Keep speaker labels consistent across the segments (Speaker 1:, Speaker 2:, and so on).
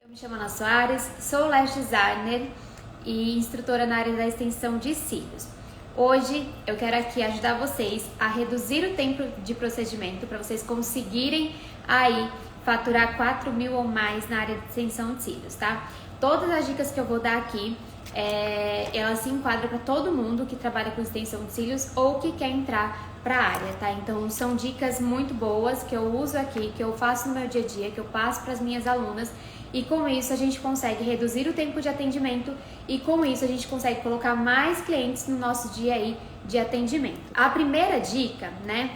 Speaker 1: Eu me chamo Ana Soares, sou lash designer e instrutora na área da extensão de cílios. Hoje eu quero aqui ajudar vocês a reduzir o tempo de procedimento para vocês conseguirem aí faturar 4.000 ou mais na área de extensão de cílios, tá? Todas as dicas que eu vou dar aqui, elas se enquadram para todo mundo que trabalha com extensão de cílios ou que quer entrar para a área, tá? Então são dicas muito boas que eu uso aqui, que eu faço no meu dia a dia, que eu passo para as minhas alunas. E com isso a gente consegue reduzir o tempo de atendimento e com isso a gente consegue colocar mais clientes no nosso dia aí de atendimento. A primeira dica, né,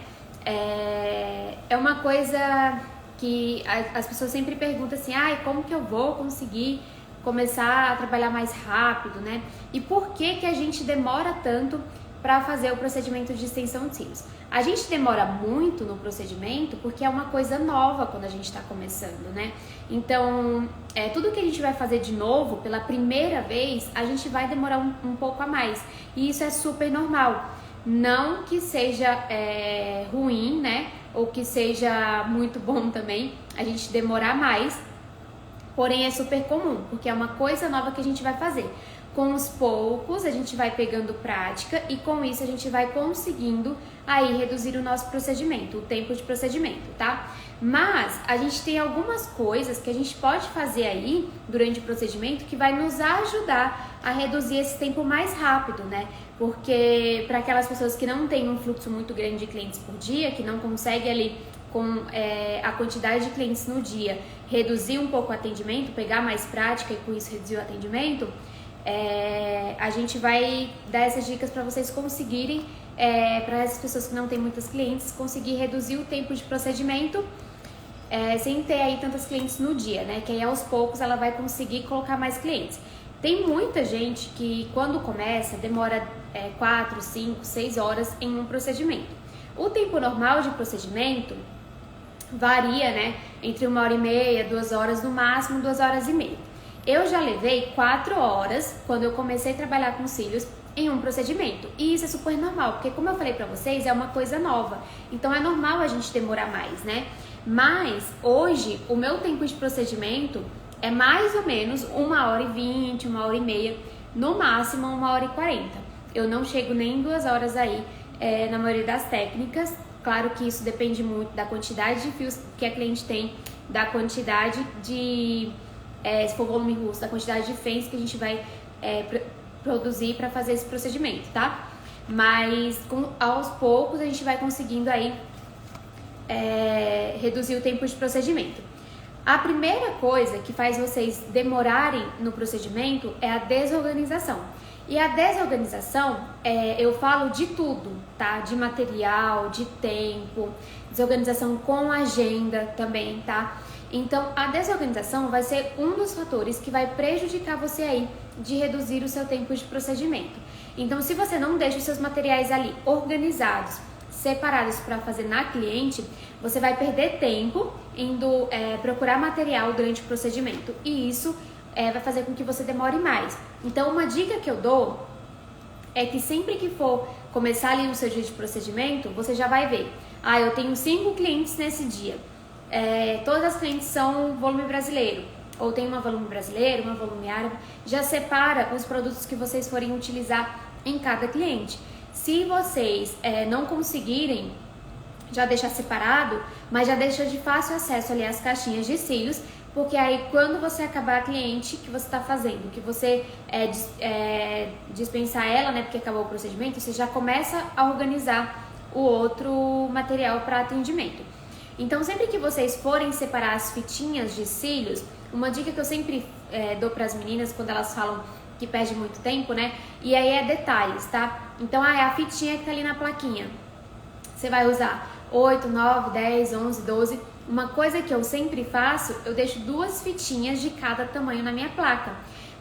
Speaker 1: é uma coisa que as pessoas sempre perguntam assim, como que eu vou conseguir começar a trabalhar mais rápido, né? E por que a gente demora tanto para fazer o procedimento de extensão de cílios? A gente demora muito no procedimento porque é uma coisa nova quando a gente está começando, né? Então, tudo que a gente vai fazer de novo, pela primeira vez, a gente vai demorar um pouco a mais. E isso é super normal. Não que seja ruim, né? Ou que seja muito bom também a gente demorar mais. Porém, é super comum, porque é uma coisa nova que a gente vai fazer. Com os poucos, a gente vai pegando prática e com isso a gente vai conseguindo aí reduzir o nosso procedimento, o tempo de procedimento, tá? Mas a gente tem algumas coisas que a gente pode fazer aí durante o procedimento que vai nos ajudar a reduzir esse tempo mais rápido, né? Porque para aquelas pessoas que não têm um fluxo muito grande de clientes por dia, que não conseguem ali com a quantidade de clientes no dia, reduzir um pouco o atendimento, pegar mais prática e com isso reduzir o atendimento, a gente vai dar essas dicas para vocês conseguirem, para essas pessoas que não têm muitos clientes, conseguir reduzir o tempo de procedimento sem ter aí tantos clientes no dia, né? Que aí aos poucos ela vai conseguir colocar mais clientes. Tem muita gente que quando começa demora 4, 5, 6 horas em um procedimento. O tempo normal de procedimento varia, né? Entre 1h30, 2 horas, no máximo 2 horas e meia. Eu já levei 4 horas quando eu comecei a trabalhar com cílios em um procedimento. E isso é super normal, porque como eu falei pra vocês, é uma coisa nova. Então é normal a gente demorar mais, né? Mas hoje o meu tempo de procedimento é mais ou menos 1h20, 1h30, no máximo 1h40. Eu não chego nem 2 horas aí na maioria das técnicas. Claro que isso depende muito da quantidade de fios que a cliente tem, da quantidade de... se for volume russo, da quantidade de fãs que a gente vai produzir para fazer esse procedimento, tá? Mas aos poucos a gente vai conseguindo aí reduzir o tempo de procedimento. A primeira coisa que faz vocês demorarem no procedimento é a desorganização. E a desorganização, eu falo de tudo, tá? De material, de tempo, desorganização com agenda também, tá? Então, a desorganização vai ser um dos fatores que vai prejudicar você aí de reduzir o seu tempo de procedimento. Então, se você não deixa os seus materiais ali organizados, separados para fazer na cliente, você vai perder tempo indo procurar material durante o procedimento. E isso vai fazer com que você demore mais. Então, uma dica que eu dou é que sempre que for começar ali o seu dia de procedimento, você já vai ver. Eu tenho 5 clientes nesse dia. Todas as clientes são volume brasileiro, ou tem uma volume brasileiro, uma volume árabe. Já separa os produtos que vocês forem utilizar em cada cliente. Se vocês não conseguirem já deixar separado, mas já deixa de fácil acesso ali as caixinhas de cílios, porque aí quando você acabar a cliente que você está fazendo, que você dispensar ela, né, porque acabou o procedimento, você já começa a organizar o outro material para atendimento. Então, sempre que vocês forem separar as fitinhas de cílios, uma dica que eu sempre dou para as meninas quando elas falam que perde muito tempo, né? E aí é detalhes, tá? Então, é a fitinha que tá ali na plaquinha. Você vai usar 8, 9, 10, 11, 12. Uma coisa que eu sempre faço, eu deixo 2 fitinhas de cada tamanho na minha placa.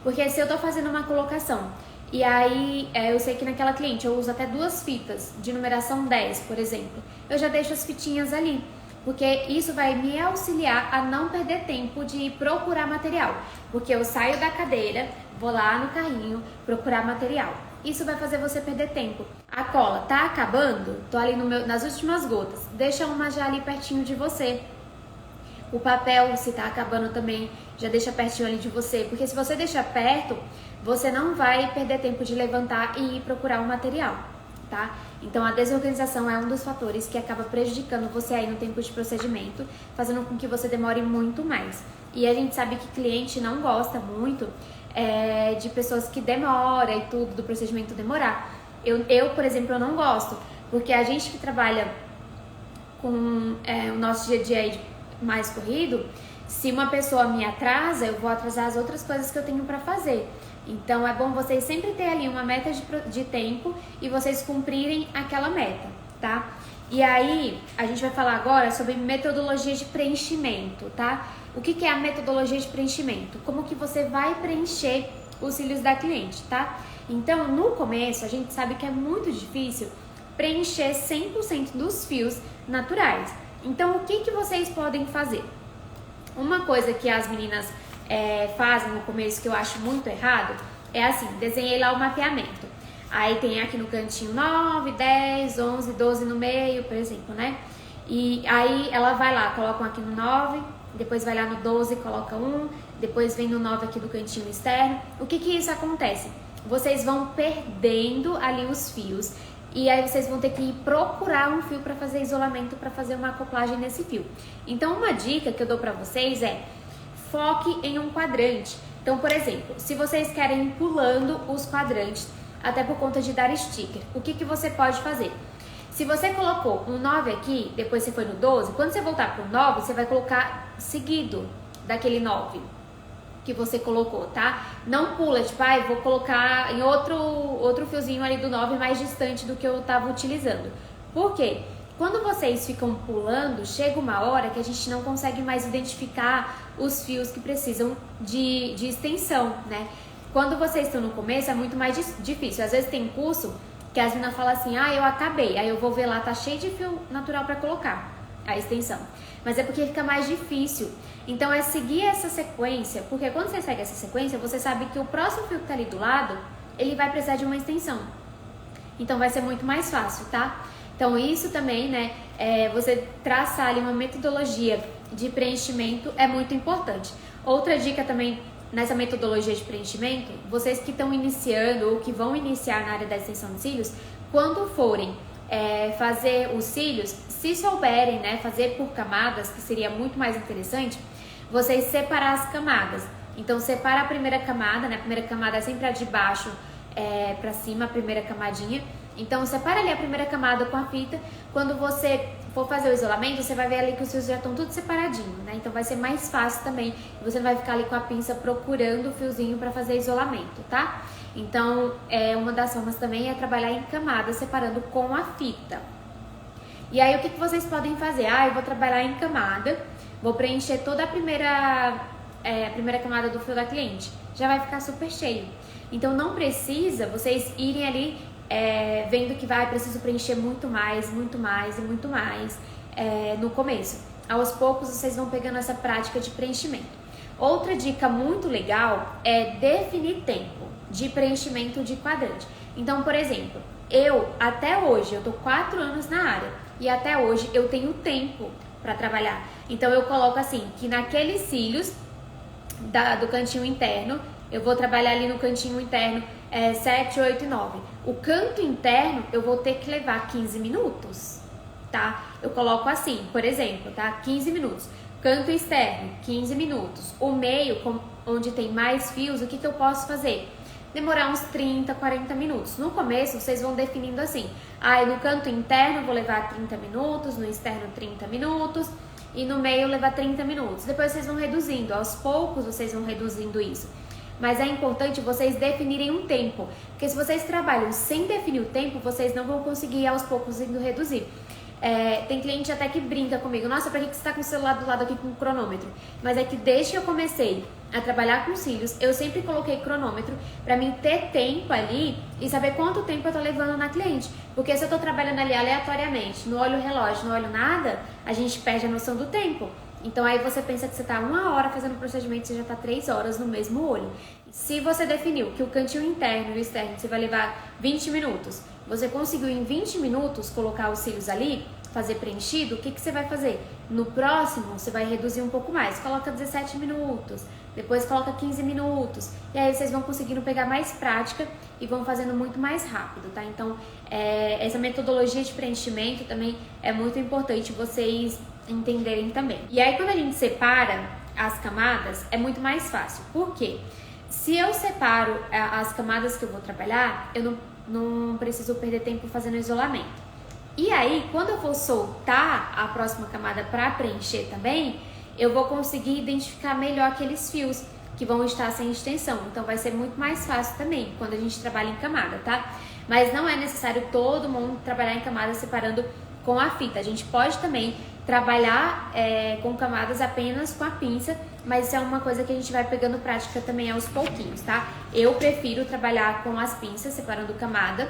Speaker 1: Porque se eu tô fazendo uma colocação e aí eu sei que naquela cliente eu uso até 2 fitas de numeração 10, por exemplo, eu já deixo as fitinhas ali. Porque isso vai me auxiliar a não perder tempo de procurar material. Porque eu saio da cadeira, vou lá no carrinho procurar material. Isso vai fazer você perder tempo. A cola tá acabando? Tô ali nas últimas gotas. Deixa uma já ali pertinho de você. O papel, se tá acabando também, já deixa pertinho ali de você, porque se você deixar perto, você não vai perder tempo de levantar e ir procurar um material, tá? Então a desorganização é um dos fatores que acaba prejudicando você aí no tempo de procedimento, fazendo com que você demore muito mais. E a gente sabe que cliente não gosta muito de pessoas que demoram e tudo, do procedimento demorar. Eu, por exemplo, eu não gosto, porque a gente que trabalha com o nosso dia a dia aí mais corrido, se uma pessoa me atrasa, eu vou atrasar as outras coisas que eu tenho para fazer. Então é bom vocês sempre ter ali uma meta de tempo e vocês cumprirem aquela meta, tá? E aí, a gente vai falar agora sobre metodologia de preenchimento, tá? O que é a metodologia de preenchimento? Como que você vai preencher os cílios da cliente, tá? Então, no começo, a gente sabe que é muito difícil preencher 100% dos fios naturais. Então, o que vocês podem fazer? Uma coisa que as meninas fazem no começo que eu acho muito errado é assim, desenhei lá o mapeamento. Aí tem aqui no cantinho 9, 10, 11, 12 no meio, por exemplo, né? E aí ela vai lá, coloca um aqui no 9, depois vai lá no 12, coloca um, depois vem no 9 aqui do cantinho externo. O que isso acontece? Vocês vão perdendo ali os fios. E aí vocês vão ter que procurar um fio para fazer isolamento, para fazer uma acoplagem nesse fio. Então uma dica que eu dou para vocês é foque em um quadrante. Então, por exemplo, se vocês querem ir pulando os quadrantes, até por conta de dar sticker, o que você pode fazer? Se você colocou um 9 aqui, depois você foi no 12, quando você voltar para o 9, você vai colocar seguido daquele 9 que você colocou, tá? Não pula, tipo, vou colocar em outro fiozinho ali do 9 mais distante do que eu tava utilizando. Por quê? Quando vocês ficam pulando, chega uma hora que a gente não consegue mais identificar os fios que precisam de extensão, né? Quando vocês estão no começo é muito mais difícil. Às vezes tem curso que as meninas falam assim, eu acabei, aí eu vou ver lá, tá cheio de fio natural para colocar a extensão. Mas é porque fica mais difícil. Então é seguir essa sequência, porque quando você segue essa sequência, você sabe que o próximo fio que tá ali do lado, ele vai precisar de uma extensão. Então vai ser muito mais fácil, tá? Então isso também, né, você traçar ali uma metodologia de preenchimento é muito importante. Outra dica também nessa metodologia de preenchimento, vocês que estão iniciando ou que vão iniciar na área da extensão de cílios, quando forem fazer os cílios, se souberem, né, fazer por camadas, que seria muito mais interessante, vocês separar as camadas. Então separa a primeira camada, né, a primeira camada é sempre a de baixo pra cima, a primeira camadinha. Então separa ali a primeira camada com a fita. Quando você for fazer o isolamento, você vai ver ali que os fios já estão tudo separadinho, né? Então vai ser mais fácil também. Você não vai ficar ali com a pinça procurando o fiozinho para fazer isolamento, tá? Então uma das formas também é trabalhar em camadas, separando com a fita. E aí o que vocês podem fazer? Eu vou trabalhar em camada, vou preencher toda a primeira camada do fio da cliente. Já vai ficar super cheio. Então não precisa vocês irem ali vendo que preciso preencher muito mais no começo. Aos poucos vocês vão pegando essa prática de preenchimento. Outra dica muito legal é definir tempo de preenchimento de quadrante. Então, por exemplo, até hoje, eu tô 4 anos na área e até hoje eu tenho tempo para trabalhar. Então eu coloco assim, que naqueles cílios do cantinho interno, eu vou trabalhar ali no cantinho interno 7, 8 e 9. O canto interno eu vou ter que levar 15 minutos, tá? Eu coloco assim, por exemplo, tá? 15 minutos. Canto externo, 15 minutos. O meio, onde tem mais fios, o que eu posso fazer? Demorar uns 30, 40 minutos. No começo, vocês vão definindo assim. No canto interno eu vou levar 30 minutos, no externo 30 minutos e no meio eu levar 30 minutos. Depois vocês vão reduzindo, aos poucos vocês vão reduzindo isso. Mas é importante vocês definirem um tempo, porque se vocês trabalham sem definir o tempo, vocês não vão conseguir aos poucos indo reduzir. Tem cliente até que brinca comigo, nossa, pra que você tá com o celular do lado aqui com o cronômetro? Mas é que desde que eu comecei a trabalhar com cílios, eu sempre coloquei cronômetro pra mim ter tempo ali e saber quanto tempo eu tô levando na cliente. Porque se eu tô trabalhando ali aleatoriamente, não olho o relógio, não olho nada, a gente perde a noção do tempo. Então aí você pensa que você tá 1 hora fazendo o procedimento, você já tá 3 horas no mesmo olho. Se você definiu que o cantinho interno e o externo você vai levar 20 minutos, você conseguiu em 20 minutos colocar os cílios ali, fazer preenchido, o que você vai fazer? No próximo, você vai reduzir um pouco mais, coloca 17 minutos, depois coloca 15 minutos, e aí vocês vão conseguindo pegar mais prática e vão fazendo muito mais rápido, tá? Então, essa metodologia de preenchimento também é muito importante vocês entenderem também. E aí, quando a gente separa as camadas, é muito mais fácil. Por quê? Se eu separo as camadas que eu vou trabalhar, eu não preciso perder tempo fazendo isolamento. E aí, quando eu for soltar a próxima camada para preencher também, eu vou conseguir identificar melhor aqueles fios que vão estar sem extensão. Então, vai ser muito mais fácil também quando a gente trabalha em camada, tá? Mas não é necessário todo mundo trabalhar em camada separando com a fita. A gente pode também trabalhar com camadas apenas com a pinça, mas isso é uma coisa que a gente vai pegando prática também aos pouquinhos, tá? Eu prefiro trabalhar com as pinças, separando camada,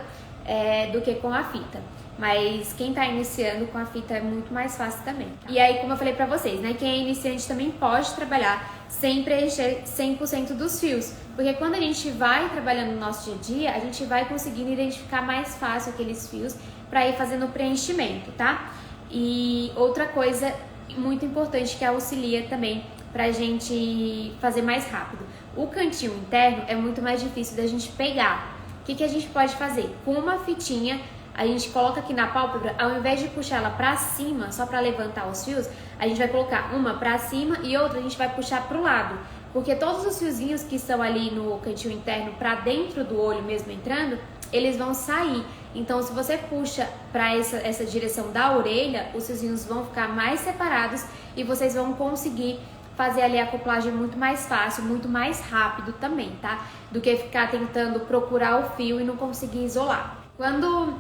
Speaker 1: do que com a fita. Mas quem tá iniciando com a fita é muito mais fácil também. Tá? E aí, como eu falei pra vocês, né? Quem é iniciante também pode trabalhar sem preencher 100% dos fios. Porque quando a gente vai trabalhando no nosso dia a dia, a gente vai conseguindo identificar mais fácil aqueles fios para ir fazendo o preenchimento, tá? E outra coisa muito importante que auxilia também pra gente fazer mais rápido. O cantinho interno é muito mais difícil da gente pegar. O que a gente pode fazer? Com uma fitinha, a gente coloca aqui na pálpebra, ao invés de puxar ela pra cima, só pra levantar os fios, a gente vai colocar uma pra cima e outra a gente vai puxar pro lado. Porque todos os fiozinhos que estão ali no cantinho interno pra dentro do olho mesmo entrando, eles vão sair. Então, se você puxa pra essa direção da orelha, os fiozinhos vão ficar mais separados e vocês vão conseguir fazer ali a acoplagem muito mais fácil, muito mais rápido também, tá? Do que ficar tentando procurar o fio e não conseguir isolar. Quando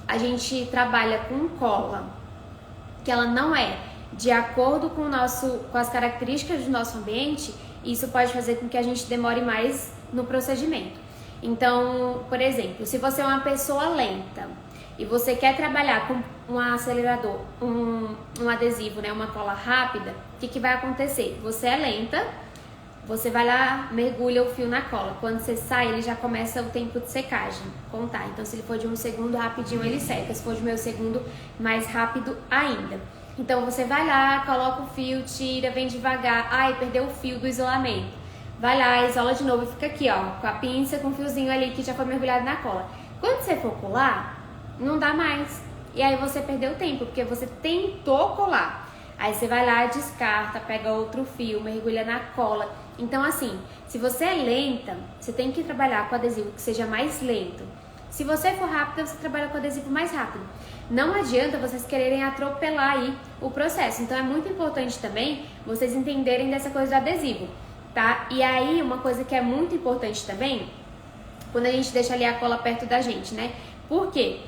Speaker 1: a gente trabalha com cola, que ela não é de acordo com as características do nosso ambiente, isso pode fazer com que a gente demore mais no procedimento. Então, por exemplo, se você é uma pessoa lenta e você quer trabalhar com um acelerador, um adesivo, né, uma cola rápida, o que vai acontecer? Você é lenta, você vai lá, mergulha o fio na cola. Quando você sai, ele já começa o tempo de secagem, contar. Então, se ele for de 1 segundo, rapidinho ele seca. Se for de meio segundo, mais rápido ainda. Então, você vai lá, coloca o fio, tira, vem devagar. Ai, perdeu o fio do isolamento. Vai lá, isola de novo e fica aqui, ó, com a pinça, com o fiozinho ali que já foi mergulhado na cola. Quando você for colar, não dá mais. E aí você perdeu tempo, porque você tentou colar. Aí você vai lá, descarta, pega outro fio, mergulha na cola. Então, assim, se você é lenta, você tem que trabalhar com adesivo que seja mais lento. Se você for rápida, você trabalha com adesivo mais rápido. Não adianta vocês quererem atropelar aí o processo. Então, é muito importante também vocês entenderem dessa coisa do adesivo, tá? E aí, uma coisa que é muito importante também, quando a gente deixa ali a cola perto da gente, né? Por quê?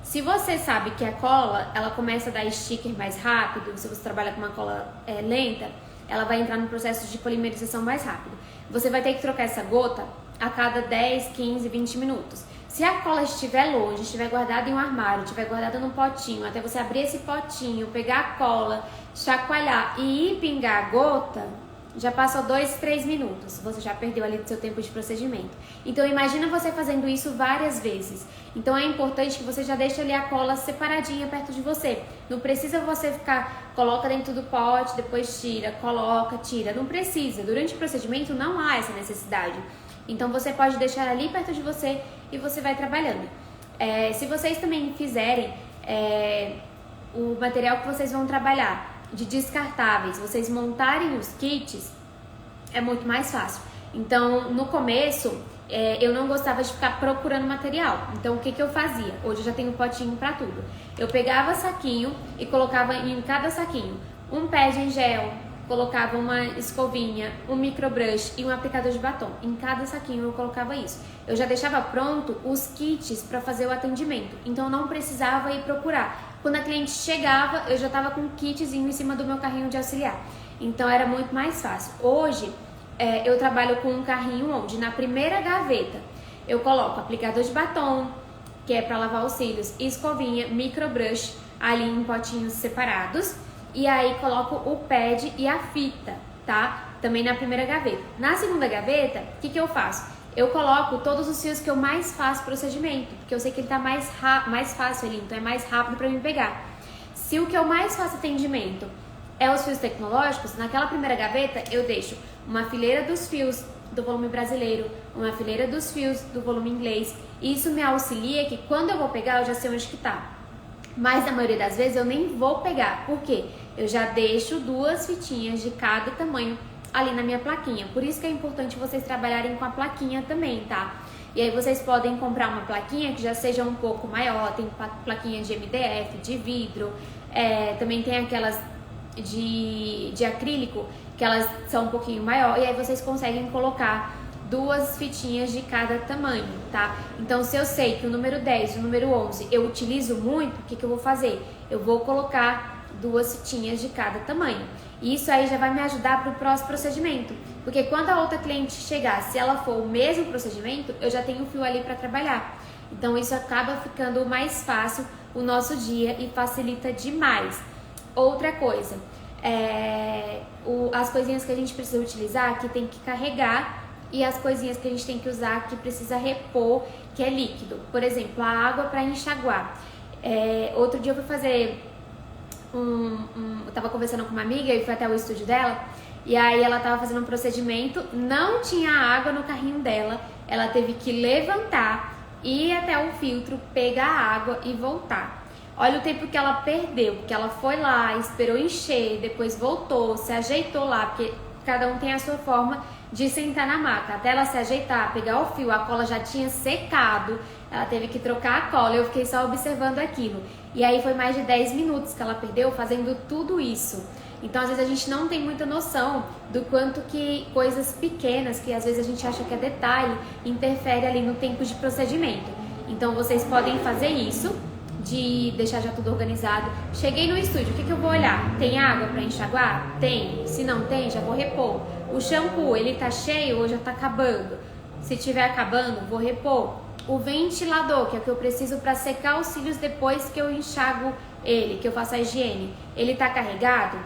Speaker 1: Se você sabe que a cola, ela começa a dar sticker mais rápido, se você trabalha com uma cola lenta, ela vai entrar no processo de polimerização mais rápido. Você vai ter que trocar essa gota a cada 10, 15, 20 minutos. Se a cola estiver longe, estiver guardada em um armário, estiver guardada num potinho, até você abrir esse potinho, pegar a cola, chacoalhar e ir pingar a gota, já passou 2, 3 minutos, você já perdeu ali do seu tempo de procedimento. Então imagina você fazendo isso várias vezes. Então é importante que você já deixe ali a cola separadinha perto de você. Não precisa você ficar, coloca dentro do pote, depois tira, coloca, tira. Não precisa, durante o procedimento não há essa necessidade. Então você pode deixar ali perto de você e você vai trabalhando. Se vocês também fizerem o material que vocês vão trabalhar de descartáveis, vocês montarem os kits, é muito mais fácil. Então, no começo, eu não gostava de ficar procurando material. Então, o que eu fazia? Hoje eu já tenho potinho pra tudo. Eu pegava saquinho e colocava em cada saquinho um pad em gel, colocava uma escovinha, um microbrush e um aplicador de batom. Em cada saquinho eu colocava isso. Eu já deixava pronto os kits para fazer o atendimento. Então, eu não precisava ir procurar. Quando a cliente chegava, eu já estava com um kitzinho em cima do meu carrinho de auxiliar. Então, era muito mais fácil. Hoje, eu trabalho com um carrinho onde, na primeira gaveta, eu coloco aplicador de batom, que é para lavar os cílios, escovinha, microbrush, ali em potinhos separados. E aí, coloco o pad e a fita, tá? Também na primeira gaveta. Na segunda gaveta, o que eu faço? Eu coloco todos os fios que eu mais faço procedimento, porque eu sei que ele tá mais fácil ali, então é mais rápido para mim pegar. Se o que eu mais faço atendimento é os fios tecnológicos, naquela primeira gaveta eu deixo uma fileira dos fios do volume brasileiro, uma fileira dos fios do volume inglês. E isso me auxilia que quando eu vou pegar, eu já sei onde que tá. Mas na maioria das vezes eu nem vou pegar. Por quê? Eu já deixo 2 fitinhas de cada tamanho ali na minha plaquinha. Por isso que é importante vocês trabalharem com a plaquinha também, tá? E aí vocês podem comprar uma plaquinha que já seja um pouco maior. Tem plaquinha de MDF, de vidro. Também tem aquelas de acrílico, que elas são um pouquinho maior. E aí vocês conseguem colocar 2 fitinhas de cada tamanho, tá? Então, se eu sei que o número 10 e o número 11 eu utilizo muito, o que eu vou fazer? Eu vou colocar 2 fitinhas de cada tamanho. E isso aí já vai me ajudar para o próximo procedimento. Porque quando a outra cliente chegar, se ela for o mesmo procedimento, eu já tenho o fio ali para trabalhar. Então, isso acaba ficando mais fácil o nosso dia e facilita demais. Outra coisa, as coisinhas que a gente precisa utilizar, que tem que carregar, e as coisinhas que a gente tem que usar, que precisa repor, que é líquido. Por exemplo, a água para enxaguar. Outro dia eu fui fazer eu tava conversando com uma amiga e fui até o estúdio dela, e aí ela tava fazendo um procedimento, não tinha água no carrinho dela, ela teve que levantar, ir até o filtro, pegar a água e voltar. Olha o tempo que ela perdeu, porque ela foi lá, esperou encher, depois voltou, se ajeitou lá, porque cada um tem a sua forma de sentar na maca. Até ela se ajeitar, pegar o fio, a cola já tinha secado, ela teve que trocar a cola, eu fiquei só observando aquilo. E aí foi mais de 10 minutos que ela perdeu fazendo tudo isso. Então, às vezes a gente não tem muita noção do quanto que coisas pequenas, que às vezes a gente acha que é detalhe, interfere ali no tempo de procedimento. Então, vocês podem fazer isso, de deixar já tudo organizado. Cheguei no estúdio, o que eu vou olhar? Tem água para enxaguar? Tem. Se não tem, já vou repor. O shampoo, ele tá cheio ou já tá acabando? Se tiver acabando, vou repor. O ventilador, que é o que eu preciso para secar os cílios depois que eu enxago ele, que eu faço a higiene, ele tá carregado?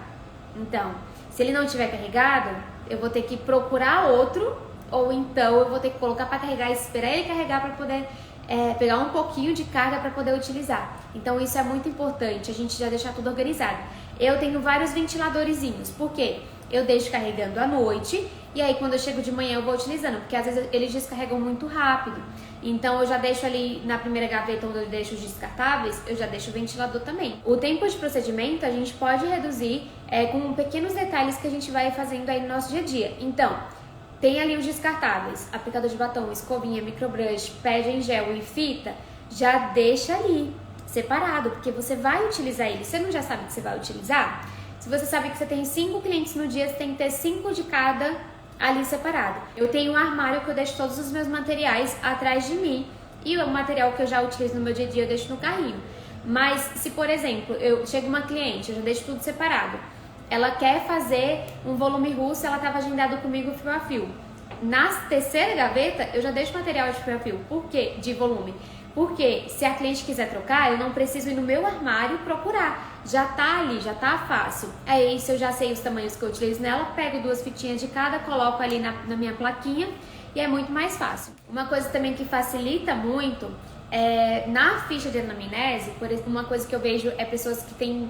Speaker 1: Então, se ele não estiver carregado, eu vou ter que procurar outro, ou então eu vou ter que colocar para carregar e esperar ele carregar para poder pegar um pouquinho de carga para poder utilizar. Então isso é muito importante, a gente já deixar tudo organizado. Eu tenho vários ventiladorzinhos, por quê? Eu deixo carregando à noite e aí quando eu chego de manhã eu vou utilizando, porque às vezes eles descarregam muito rápido. Então eu já deixo ali na primeira gaveta onde eu deixo os descartáveis, eu já deixo o ventilador também. O tempo de procedimento a gente pode reduzir com pequenos detalhes que a gente vai fazendo aí no nosso dia a dia. Então, tem ali os descartáveis, aplicador de batom, escovinha, microbrush, pad em gel e fita, já deixa ali, separado, porque você vai utilizar ele. Você não já sabe que você vai utilizar? Se você sabe que você tem 5 clientes no dia, você tem que ter 5 de cada ali separado. Eu tenho um armário que eu deixo todos os meus materiais atrás de mim e o material que eu já utilizo no meu dia a dia eu deixo no carrinho. Mas se, por exemplo, chega uma cliente, eu já deixo tudo separado. Ela quer fazer um volume russo, ela estava agendado comigo fio a fio. Na terceira gaveta, eu já deixo material de fio a fio. Por quê? De volume. Porque se a cliente quiser trocar, eu não preciso ir no meu armário procurar. Já tá ali, já tá fácil. Aí, se eu já sei os tamanhos que eu utilizo nela, pego 2 fitinhas de cada, coloco ali na minha plaquinha e é muito mais fácil. Uma coisa também que facilita muito na ficha de anamnese, por exemplo, uma coisa que eu vejo é pessoas que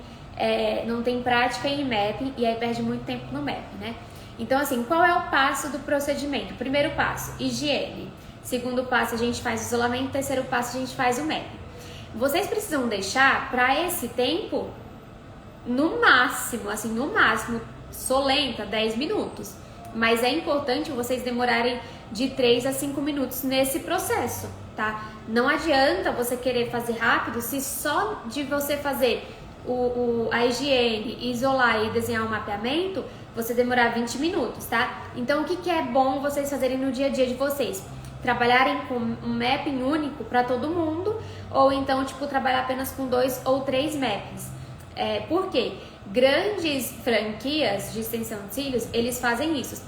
Speaker 1: não tem prática em mapping e aí perde muito tempo no mapping, né? Então, assim, qual é o passo do procedimento? Primeiro passo, higiene. Segundo passo, a gente faz isolamento. Terceiro passo, a gente faz o mapping. Vocês precisam deixar para esse tempo, no máximo, solenta, 10 minutos. Mas é importante vocês demorarem de 3 a 5 minutos nesse processo, tá? Não adianta você querer fazer rápido se só de você fazer a higiene, isolar e desenhar um mapeamento, você demorar 20 minutos, tá? Então, o que é bom vocês fazerem no dia a dia de vocês? Trabalharem com um mapping único para todo mundo, ou então, trabalhar apenas com 2 ou 3 mappings. Por quê? Grandes franquias de extensão de cílios, eles fazem isso.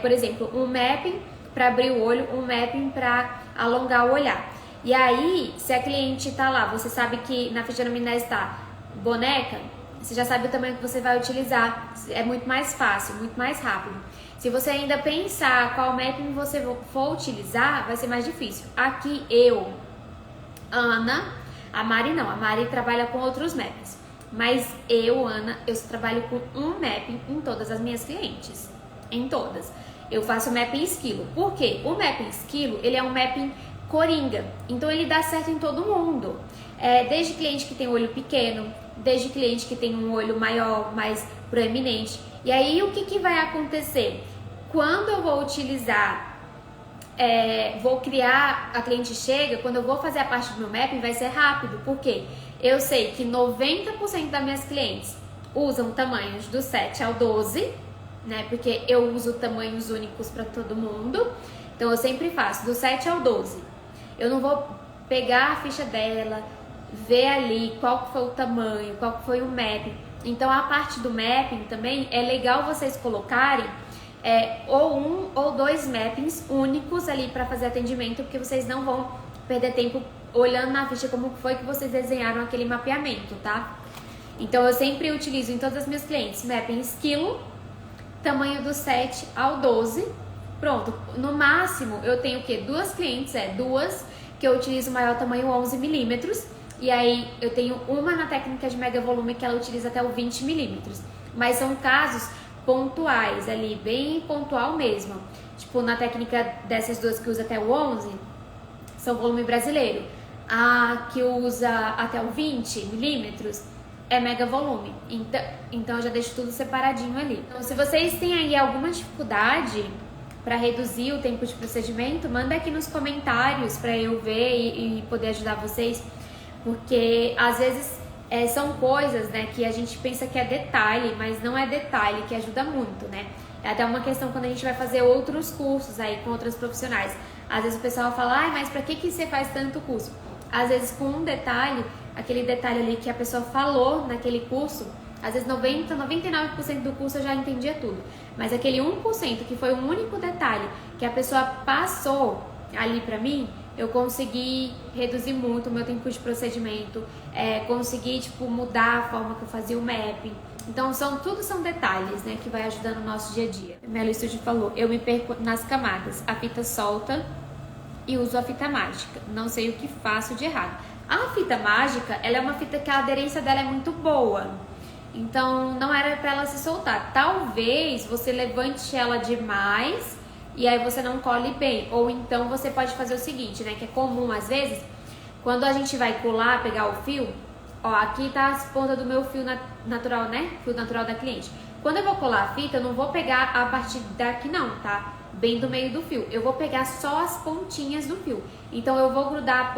Speaker 1: Por exemplo, um mapping para abrir o olho, um mapping para alongar o olhar. E aí, se a cliente tá lá, você sabe que na ficha de anamnese está boneca, você já sabe o tamanho que você vai utilizar, é muito mais fácil, muito mais rápido. Se você ainda pensar qual mapping você for utilizar, vai ser mais difícil. Aqui Ana, a Mari não, a Mari trabalha com outros mappings. Mas eu, Ana, eu trabalho com um mapping em todas as minhas clientes. Em todas. Eu faço mapping esquilo. Por quê? O mapping esquilo, ele é um mapping coringa. Então ele dá certo em todo mundo. Desde cliente que tem olho pequeno, desde cliente que tem um olho maior, mais proeminente. E aí o que vai acontecer? Quando eu vou utilizar, vou criar, a cliente chega, quando eu vou fazer a parte do meu mapping vai ser rápido. Por quê? Eu sei que 90% das minhas clientes usam tamanhos do 7 ao 12, né? Porque eu uso tamanhos únicos para todo mundo. Então eu sempre faço do 7 ao 12. Eu não vou pegar a ficha dela, ver ali qual foi o tamanho, qual foi o mapping. Então a parte do mapping também é legal vocês colocarem ou um ou dois mappings únicos ali para fazer atendimento, porque vocês não vão perder tempo olhando na ficha como foi que vocês desenharam aquele mapeamento, tá? Então eu sempre utilizo em todas as minhas clientes mapping esquilo, tamanho do 7 ao 12. Pronto, no máximo eu tenho o quê? Duas clientes, duas que eu utilizo o maior tamanho 11 milímetros. E aí eu tenho uma na técnica de mega volume que ela utiliza até o 20 milímetros. Mas são casos pontuais ali, bem pontual mesmo. Tipo, na técnica dessas duas que usa até o 11, são volume brasileiro. A que usa até o 20 milímetros é mega volume. Então eu já deixo tudo separadinho ali. Então se vocês têm aí alguma dificuldade para reduzir o tempo de procedimento, manda aqui nos comentários para eu ver e poder ajudar vocês. Porque às vezes são coisas, né, que a gente pensa que é detalhe, mas não é detalhe, que ajuda muito, né? É até uma questão quando a gente vai fazer outros cursos aí com outros profissionais. Às vezes o pessoal fala, mas pra que você faz tanto curso? Às vezes com um detalhe, aquele detalhe ali que a pessoa falou naquele curso, às vezes 90, 99% do curso eu já entendia tudo. Mas aquele 1% que foi um único detalhe que a pessoa passou ali pra mim, eu consegui reduzir muito o meu tempo de procedimento, consegui mudar a forma que eu fazia o mapping. Então tudo são detalhes, né, que vai ajudando o nosso dia a dia. Melo Studio falou, eu me perco nas camadas, a fita solta e uso a fita mágica, não sei o que faço de errado. A fita mágica, ela é uma fita que a aderência dela é muito boa, então não era para ela se soltar. Talvez você levante ela demais e aí você não colhe bem. Ou então você pode fazer o seguinte, né, que é comum às vezes, quando a gente vai colar, pegar o fio, ó, aqui tá as pontas do meu fio natural, né, fio natural da cliente. Quando eu vou colar a fita, eu não vou pegar a partir daqui não, tá, bem do meio do fio. Eu vou pegar só as pontinhas do fio. Então eu vou grudar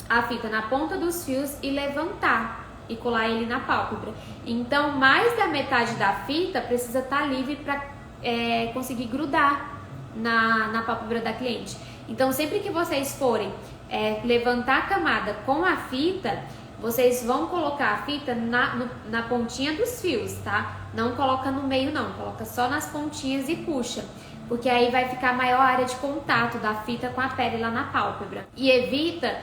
Speaker 1: a fita na ponta dos fios e levantar e colar ele na pálpebra. Então mais da metade da fita precisa estar livre para conseguir grudar na pálpebra da cliente. Então sempre que vocês forem levantar a camada com a fita, vocês vão colocar a fita na pontinha dos fios, tá? Não coloca no meio não, coloca só nas pontinhas e puxa, porque aí vai ficar a maior área de contato da fita com a pele lá na pálpebra. E evita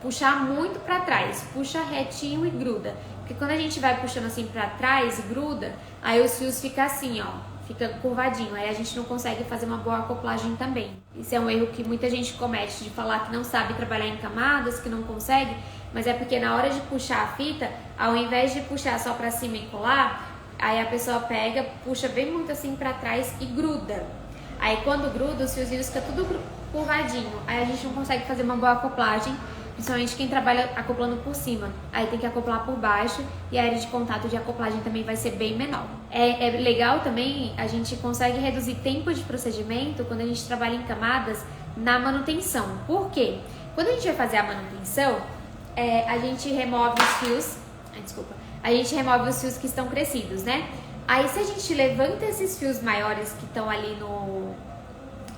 Speaker 1: puxar muito para trás, puxa retinho e gruda, porque quando a gente vai puxando assim para trás e gruda, aí os fios ficam assim, ó, fica curvadinho, aí a gente não consegue fazer uma boa acoplagem também. Isso é um erro que muita gente comete, de falar que não sabe trabalhar em camadas, que não consegue, mas é porque na hora de puxar a fita, ao invés de puxar só para cima e colar, aí a pessoa pega, puxa bem muito assim para trás e gruda. Aí quando gruda, os fiozinhos ficam tudo curvadinho, aí a gente não consegue fazer uma boa acoplagem, principalmente quem trabalha acoplando por cima. Aí tem que acoplar por baixo e a área de contato de acoplagem também vai ser bem menor. É legal também, a gente consegue reduzir tempo de procedimento quando a gente trabalha em camadas na manutenção. Por quê? Quando a gente vai fazer a manutenção, a gente remove os fios, a gente remove os fios que estão crescidos, né? Aí se a gente levanta esses fios maiores que estão ali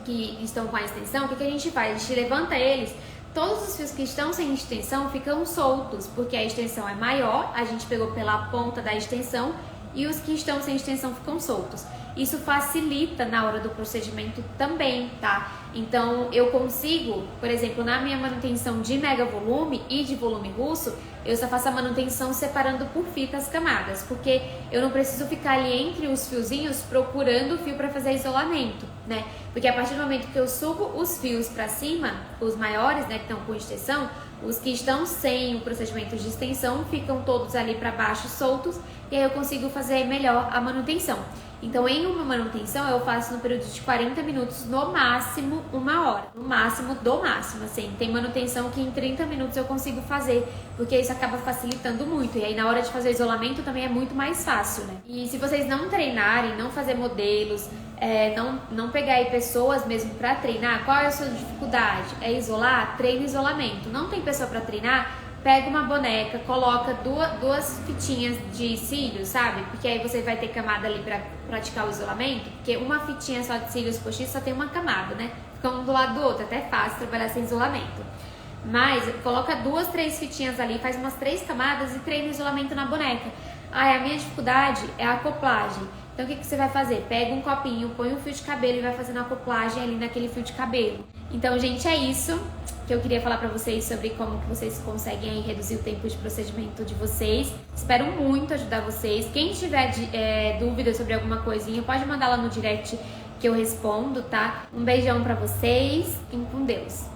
Speaker 1: que estão com a extensão, o que a gente faz? A gente levanta eles, todos os fios que estão sem extensão ficam soltos, porque a extensão é maior, a gente pegou pela ponta da extensão, e os que estão sem extensão ficam soltos. Isso facilita na hora do procedimento também, tá? Então eu consigo, por exemplo, na minha manutenção de mega volume e de volume russo, eu só faço a manutenção separando por fita as camadas, porque eu não preciso ficar ali entre os fiozinhos procurando o fio para fazer isolamento. né? Porque a partir do momento que eu subo os fios para cima, os maiores, né, que estão com extensão, os que estão sem o procedimento de extensão ficam todos ali para baixo soltos e aí eu consigo fazer melhor a manutenção. Então, em uma manutenção, eu faço no período de 40 minutos, no máximo 1 hora. No máximo, do máximo, assim. Tem manutenção que em 30 minutos eu consigo fazer, porque isso acaba facilitando muito. E aí, na hora de fazer o isolamento, também é muito mais fácil, né? E se vocês não treinarem, não fazer modelos, não pegar aí pessoas mesmo pra treinar, qual é a sua dificuldade? É isolar? Treina isolamento. Não tem pessoa pra treinar? Pega uma boneca, coloca duas fitinhas de cílios, sabe? Porque aí você vai ter camada ali pra praticar o isolamento. Porque uma fitinha só de cílios postiços só tem uma camada, né? Fica um do lado do outro, até fácil trabalhar sem isolamento. Mas coloca 2, 3 fitinhas ali, faz umas 3 camadas e treina o isolamento na boneca. A minha dificuldade é a acoplagem. Então o que você vai fazer? Pega um copinho, põe um fio de cabelo e vai fazendo a acoplagem ali naquele fio de cabelo. Então, gente, é isso que eu queria falar pra vocês sobre como que vocês conseguem aí reduzir o tempo de procedimento de vocês. Espero muito ajudar vocês. Quem tiver dúvida sobre alguma coisinha, pode mandar lá no direct que eu respondo, tá? Um beijão pra vocês e com Deus!